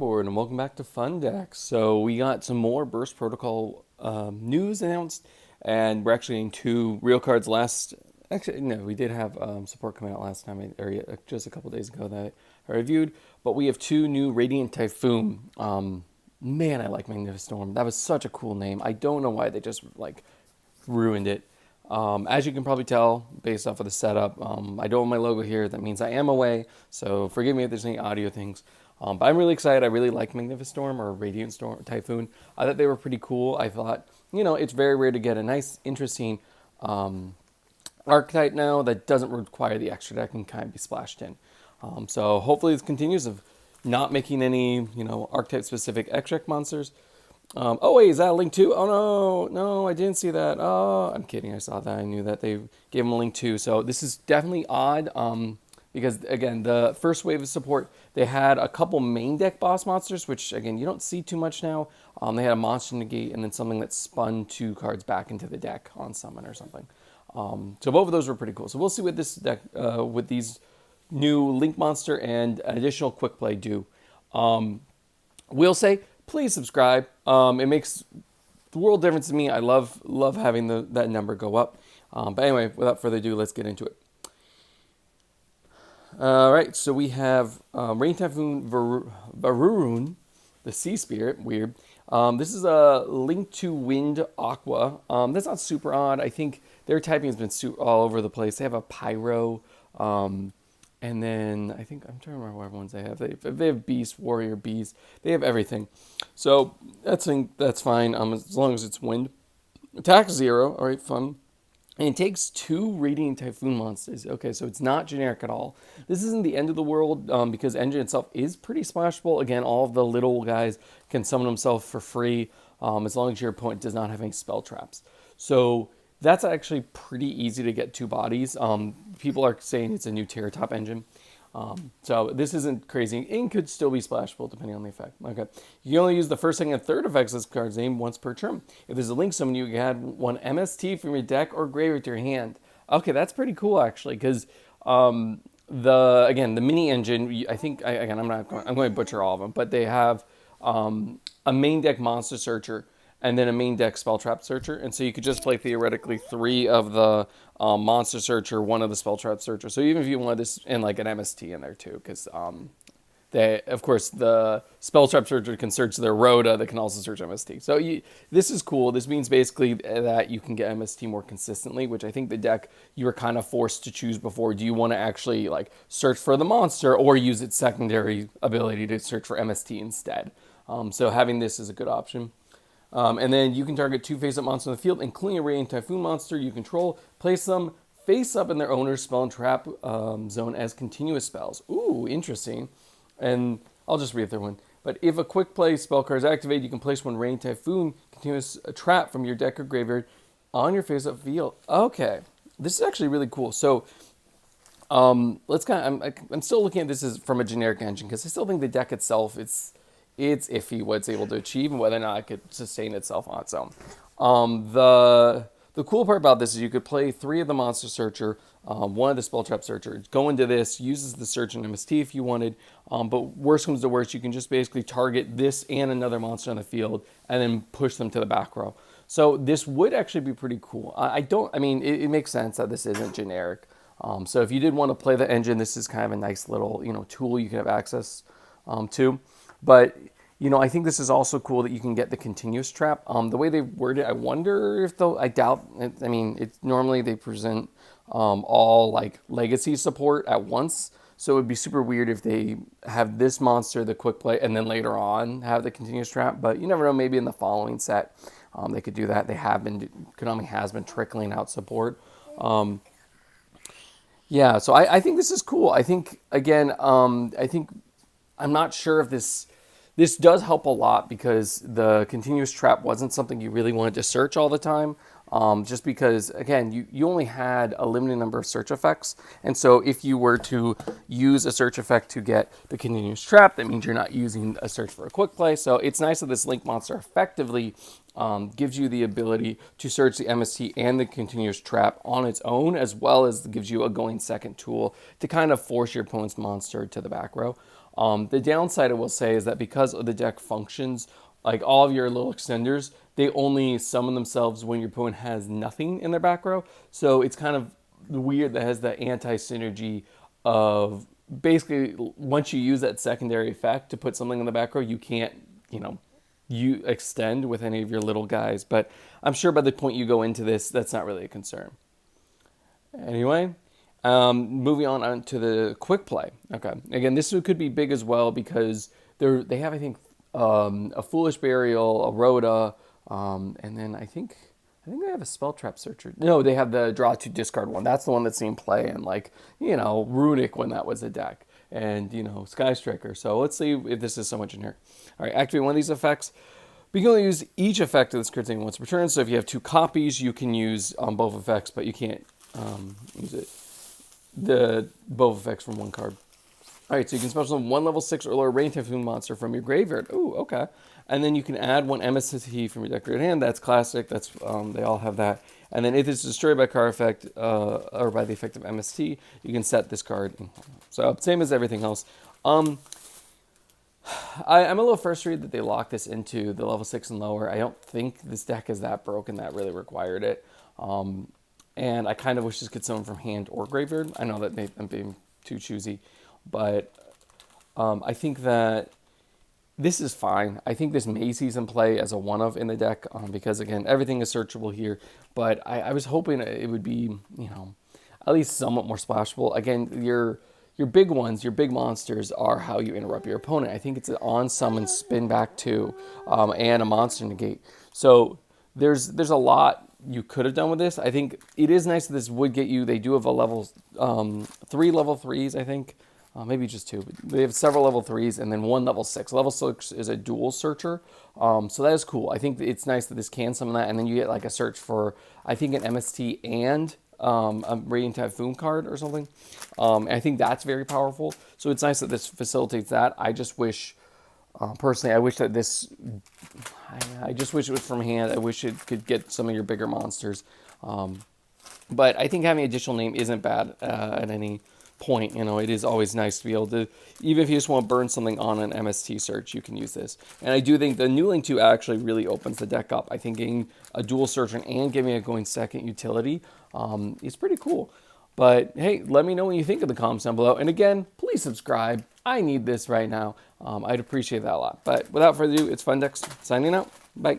Board and welcome back to Fun Deck. So we got some more Burst Protocol news announced, and we're actually getting two real cards last. Actually, no, we did have support come out last time, or just a couple days ago that I reviewed. But we have two new Radiant Typhoon. Man, I like Magnificent Storm. That was such a cool name. I don't know why they just ruined it. As you can probably tell based off of the setup, I don't have my logo here. That means I am away, so forgive me if there's any audio things. But I'm really excited. I really like Magnificent Storm or Radiant Storm Typhoon. I thought they were pretty cool. I thought, it's very rare to get a nice, interesting archetype now that doesn't require the extra deck and kind of be splashed in. So hopefully this continues of not making any, archetype specific extra monsters. Oh wait, is that a link too? Oh no, I didn't see that. Oh, I'm kidding. I saw that. I knew that they gave him a link too. So this is definitely odd. Because again, the first wave of support, they had a couple main deck boss monsters, which again you don't see too much now. They had a monster negate and then something that spun two cards back into the deck on summon or something. So both of those were pretty cool. So we'll see what this deck with these new link monster and additional quick play do. We'll say please subscribe. It makes the world difference to me. I love having that number go up. But anyway, without further ado, let's get into it. All right, so we have Rain Typhoon Varurun, the Sea Spirit. Weird. This is a Link to Wind Aqua. That's not super odd. I think their typing has been all over the place. They have a Pyro, and then I think I'm trying to remember what ones they have. They have Beast, Warrior, Beast. They have everything. So that's fine. As long as it's Wind. Attack 0. All right, fun. And it takes two Radiant Typhoon monsters. Okay, so it's not generic at all. This isn't the end of the world because Engine itself is pretty splashable. Again, all of the little guys can summon themselves for free as long as your opponent does not have any spell traps. So that's actually pretty easy to get two bodies. People are saying it's a new Terratop engine. So this isn't crazy. It could still be splashable depending on the effect. Okay, you can only use the first, second, and third effects of this card's name once per turn. If there's a link summon, you can add one MST from your deck or graveyard to your hand. Okay, that's pretty cool actually, because the mini engine. I think I'm going to butcher all of them, but they have a main deck monster searcher and then a main deck spell trap searcher, and so you could just play theoretically 3 of the monster searcher, 1 of the spell trap searcher. So even if you wanted this and like an MST in there too, because of course the spell trap searcher can search their Rhoda, that can also search MST. So this is cool. This means basically that you can get MST more consistently, which I think the deck you were kind of forced to choose before. Do you want to actually like search for the monster or use its secondary ability to search for MST instead? So having this is a good option. And then you can target 2 face-up monsters in the field, including a Radiant Typhoon monster you control. Place them face-up in their owner's spell and trap zone as continuous spells. Ooh, interesting. And I'll just read their one. But if a quick play spell card is activated, you can place one Radiant Typhoon continuous trap from your deck or graveyard on your face-up field. Okay, this is actually really cool. So let's I'm still looking at this as from a generic engine because I still think the deck itself it's iffy what it's able to achieve and whether or not it could sustain itself on its own. The cool part about this is you could play 3 of the Monster Searcher, 1 of the Spell Trap Searcher, go into this, uses the Search and MST if you wanted, but worst comes to worst, you can just basically target this and another monster on the field and then push them to the back row. So this would actually be pretty cool. It makes sense that this isn't generic. So if you did want to play the engine, this is kind of a nice little tool you can have access to. But, I think this is also cool that you can get the continuous trap. The way they word it, I wonder if they'll, I doubt, normally they present all like legacy support at once. So it would be super weird if they have this monster, the quick play, and then later on have the continuous trap. But you never know, maybe in the following set they could do that. Konami has been trickling out support. Yeah, so I think this is cool. I think, again, I'm not sure if this does help a lot because the continuous trap wasn't something you really wanted to search all the time. Just because, again, you only had a limited number of search effects. And so if you were to use a search effect to get the continuous trap, that means you're not using a search for a quick play. So it's nice that this Link monster effectively gives you the ability to search the MST and the continuous trap on its own, as well as gives you a going second tool to kind of force your opponent's monster to the back row. The downside I will say is that because the deck functions, like all of your little extenders, they only summon themselves when your opponent has nothing in their back row. So it's kind of weird that has the anti-synergy of basically once you use that secondary effect to put something in the back row, you can't, you extend with any of your little guys. But I'm sure by the point you go into this, that's not really a concern. Anyway, moving on to the quick play. Okay, again, this could be big as well because they have, I think, a Foolish Burial, a Rhoda, and then I think they have a Spell Trap Searcher. No, they have the draw to discard one. That's the one that's seen play in, like, Runic when that was a deck, and Sky Striker. So let's see if this is so much in here. All right, activate one of these effects. We can only use each effect of this card thing once per turn. So if you have 2 copies, you can use both effects, but you can't use both effects from one card. All right, so you can special summon 1 level 6 or lower Rain Typhoon monster from your graveyard. Ooh, okay. And then you can add 1 MST from your decorated hand. That's classic. That's they all have that. And then if it's destroyed by card effect or by the effect of MST, you can set this card. So same as everything else. I'm a little frustrated that they locked this into the level 6 and lower. I don't think this deck is that broken that really required it. And I kind of wish this could summon from hand or graveyard. I know that I'm being too choosy, but I think that this is fine. I think this may see some play as a one-of in the deck because, again, everything is searchable here. But I was hoping it would be, at least somewhat more splashable. Again, your big ones, your big monsters are how you interrupt your opponent. I think it's an on-summon spin back 2 and a monster negate. So there's a lot you could have done with this. I think it is nice that this would get you. They do have a level 3 level 3s, I think. Maybe just 2. But they have several level 3s and then 1 level 6. Level 6 is a dual searcher. So that is cool. I think it's nice that this can summon that. And then you get like a search for, I think, an MST and a Radiant Typhoon card or something. And I think that's very powerful. So it's nice that this facilitates that. I just wish, personally, I wish that this, I just wish it was from hand. I wish it could get some of your bigger monsters. But I think having additional name isn't bad at any point. It is always nice to be able to, even if you just want to burn something on an MST search, you can use this. And I do think the New Link 2 actually really opens the deck up. I think getting a dual searcher and giving it going second utility is pretty cool. But hey, let me know what you think in the comments down below. And again, please subscribe. I need this right now. I'd appreciate that a lot. But without further ado, it's Fundex signing out. Bye.